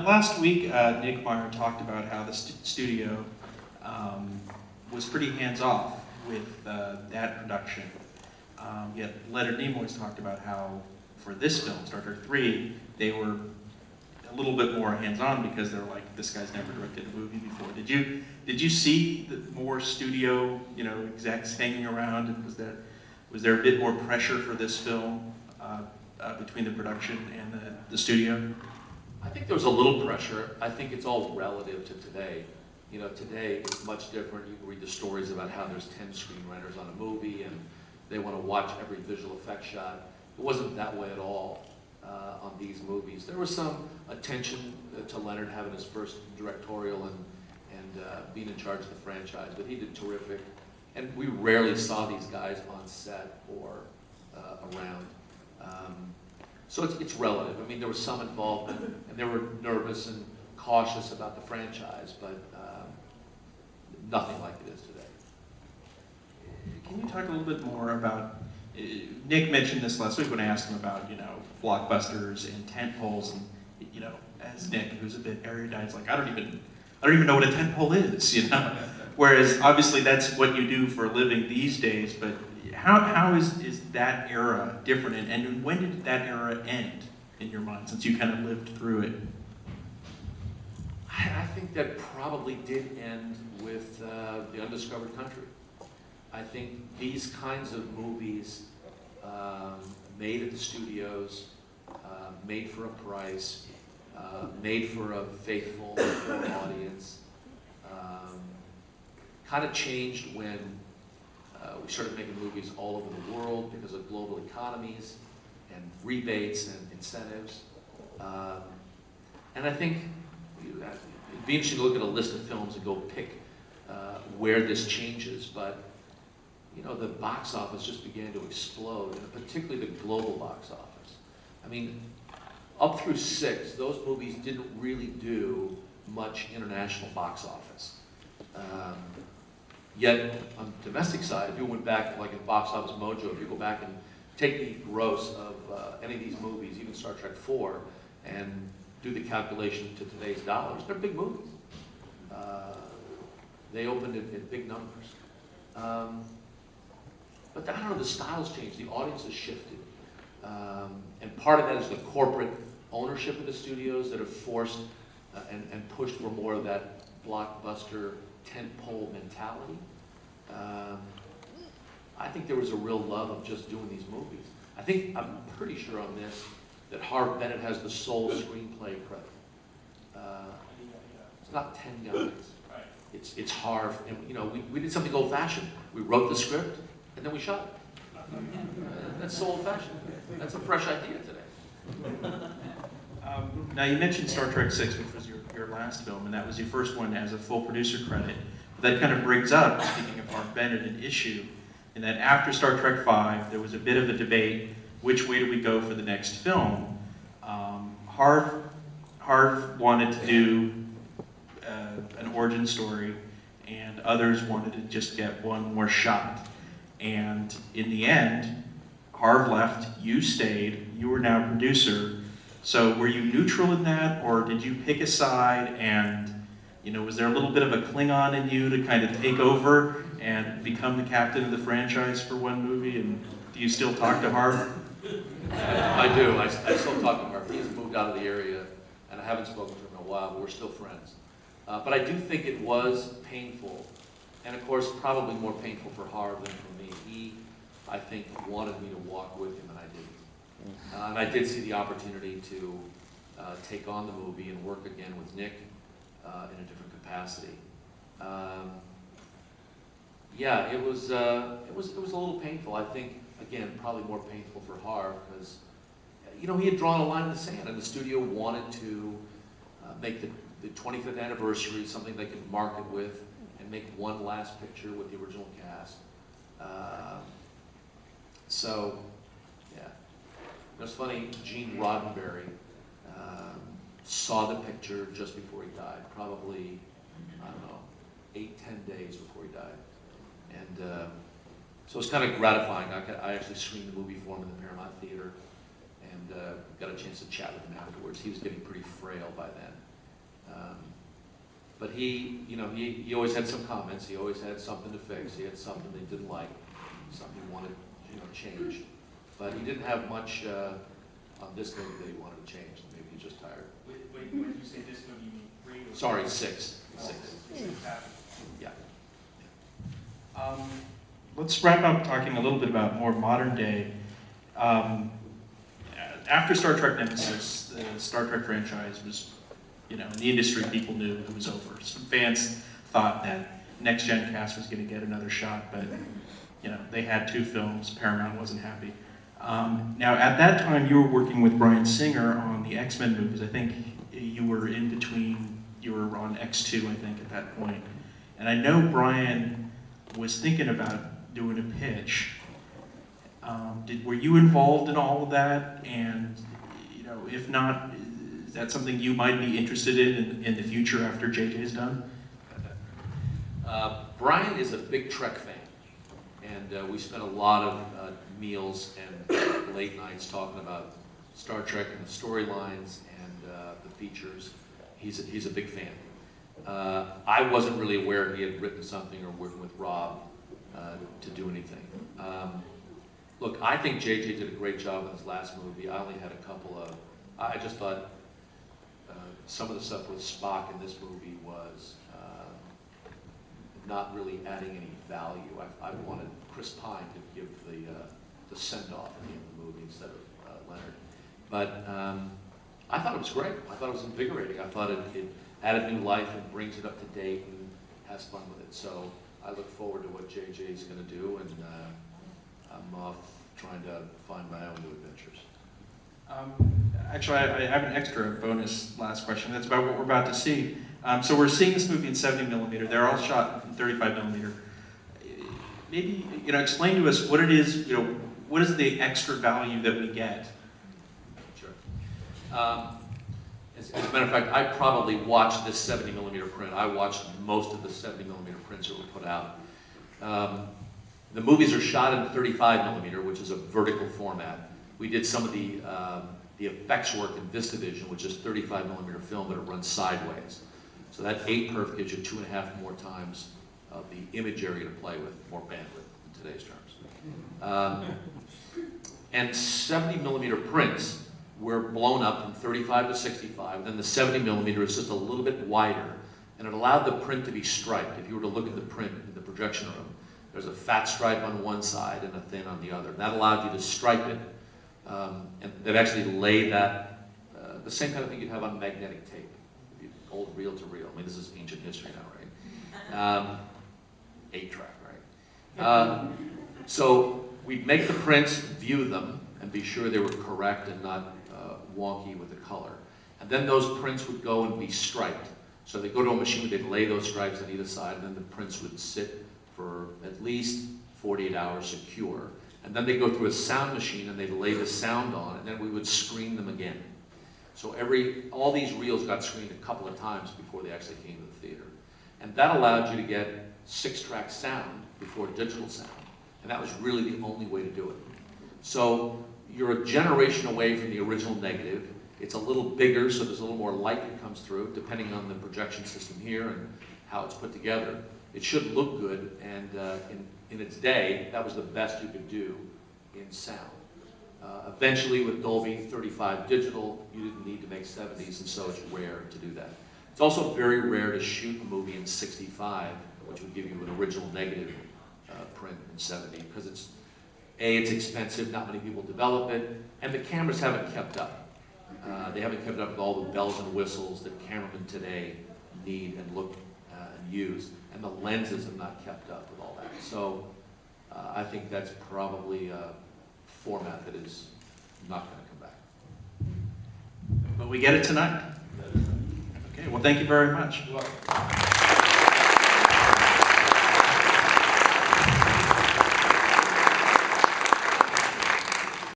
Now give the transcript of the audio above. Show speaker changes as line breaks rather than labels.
Last week, Nick Meyer talked about how the studio um, was pretty hands-off with that production. Yet Leonard Nimoy's talked about how, for this film, Star Trek 3, they were a little bit more hands-on because they're like, this guy's never directed a movie before. Did you see more studio, execs hanging around, and was there a bit more pressure for this film between the production and the studio?
I think there was a little pressure. I think it's all relative to today. Today it's much different. You can read the stories about how there's 10 screenwriters on a movie and they want to watch every visual effect shot. It wasn't that way at all on these movies. There was some attention to Leonard having his first directorial and being in charge of the franchise, but he did terrific. And we rarely saw these guys on set or around. So it's relative. I mean, there was some involvement, and they were nervous and cautious about the franchise, but nothing like it is today.
Can you talk a little bit more about, Nick mentioned this last week when I asked him about, blockbusters and tentpoles, and, as Nick, who's a bit erudite, is like, I don't even know what a tentpole is. Whereas, obviously, that's what you do for a living these days, but how is that era different, and when did that era end in your mind, since you kind of lived through it?
I think that probably did end with The Undiscovered Country. I think these kinds of movies made at the studios, made for a price, made for a faithful audience, kind of changed when we started making movies all over the world because of global economies and rebates and incentives. And I think it'd be interesting to look at a list of films and go pick where this changes, but the box office just began to explode, and particularly the global box office. I mean, up through 6, those movies didn't really do much international box office. Yet, on the domestic side, if you went back, like in Box Office Mojo, if you go back and take the gross of any of these movies, even Star Trek 4, and do the calculation to today's dollars, they're big movies. They opened at big numbers. But I don't know, the styles changed, the audience has shifted. And part of that is the corporate ownership of the studios that have forced and pushed for more of that blockbuster tentpole mentality. I think there was a real love of just doing these movies. I'm pretty sure on this that Harve Bennett has the sole screenplay credit. It's not 10 guys. It's Harve, and we did something old-fashioned. We wrote the script, and then we shot it. That's so old-fashioned. That's a fresh idea today.
Now, you mentioned Star Trek 6, which was your last film, and that was your first one as a full producer credit. But that kind of brings up, speaking of Harve Bennett, an issue in that after Star Trek 5, there was a bit of a debate, which way do we go for the next film? Harve wanted to do an origin story, and others wanted to just get one more shot. And in the end, Harve left, you stayed, you were now producer. So were you neutral in that, or did you pick a side, and was there a little bit of a Klingon in you to kind of take over and become the captain of the franchise for one movie? And do you still talk to Harve?
I do. I still talk to Harve. He has moved out of the area, and I haven't spoken to him in a while, but we're still friends. But I do think it was painful, and of course, probably more painful for Harve than for me. He, I think, wanted me to walk with him, and I didn't. And I did see the opportunity to take on the movie and work again with Nick in a different capacity. Yeah, it was a little painful. I think, again, probably more painful for Harve because he had drawn a line in the sand, and the studio wanted to make the 25th anniversary something they could market with and make one last picture with the original cast. So, yeah. It's funny, Gene Roddenberry saw the picture just before he died, probably, I don't know, 8-10 days before he died. And so it's kind of gratifying. I actually screened the movie for him in the Paramount Theater, and got a chance to chat with him afterwards. He was getting pretty frail by then. But he, you know, he always had some comments. He always had something to fix. He had something that he didn't like, something he wanted, you know, changed. But he didn't have much on this movie that he wanted to change. Maybe he's just tired.
When you say this movie, you mean 3 or
Sorry, 6.
Oh,
6. Yeah.
Let's wrap up talking a little bit about more modern day. After Star Trek Nemesis, the Star Trek franchise was, you know, in the industry, people knew it was over. Some fans thought that Next Gen cast was going to get another shot, but, you know, they had 2 films. Paramount wasn't happy. Now, at that time, you were working with Bryan Singer on the X-Men movies. I think you were in between, you were on X2, I think, at that point. And I know Bryan was thinking about doing a pitch. Were you involved in all of that? And, you know, if not, is that something you might be interested in the future after JJ's done?
Bryan is a big Trek fan, and we spent a lot of meals and late nights talking about Star Trek and the storylines and the features. He's a big fan. I wasn't really aware he had written something or working with Rob to do anything. Look, I think JJ did a great job in his last movie. I only had a couple of, I just thought some of the stuff with Spock in this movie was not really adding any value. I wanted Chris Pine to give the send-off at the end of the movie instead of Leonard. But I thought it was great. I thought it was invigorating. I thought it added new life and brings it up to date and has fun with it. So I look forward to what JJ is going to do, and I'm off trying to find my own new adventures.
Actually, I have an extra bonus last question. That's about what we're about to see. So we're seeing this movie in 70mm. They're all shot in 35mm. Maybe, you know, explain to us what it is, you know, what is the extra value that we get?
Sure. As a matter of fact, I probably watched this 70mm print. I watched most of the 70mm prints that were put out. The movies are shot in 35mm, which is a vertical format. We did some of the effects work in VistaVision, which is 35mm film, but it runs sideways. So that 8-perf gives you 2.5 more times of the image area to play with, more bandwidth in today's terms. And 70mm prints were blown up from 35 to 65, and then the 70mm is just a little bit wider, and it allowed the print to be striped. If you were to look at the print in the projection room, there's a fat stripe on one side and a thin on the other. And that allowed you to stripe it, and they've actually laid that, the same kind of thing you'd have on magnetic tape, old reel-to-reel. I mean, this is ancient history now, right? 8-track, right? So we'd make the prints, view them, and be sure they were correct and not wonky with the color. And then those prints would go and be striped. So they'd go to a machine, they'd lay those stripes on either side, and then the prints would sit for at least 48 hours secure. And then they'd go through a sound machine and they'd lay the sound on, and then we would screen them again. So all these reels got screened a couple of times before they actually came to the theater. And that allowed you to get 6-track sound before digital sound. And that was really the only way to do it. So you're a generation away from the original negative. It's a little bigger, so there's a little more light that comes through, depending on the projection system here and how it's put together. It should look good, and in its day, that was the best you could do in sound. Eventually, with Dolby 35 digital, you didn't need to make 70s, and so it's rare to do that. It's also very rare to shoot a movie in 65, which would give you an original negative print in 70, because it's expensive, not many people develop it, and the cameras haven't kept up. They haven't kept up with all the bells and whistles that cameramen today need and look and use, and the lenses have not kept up with all that. So I think that's probably a format that is not going to come back.
But we get it tonight. Okay, well, thank you very much.
You're welcome.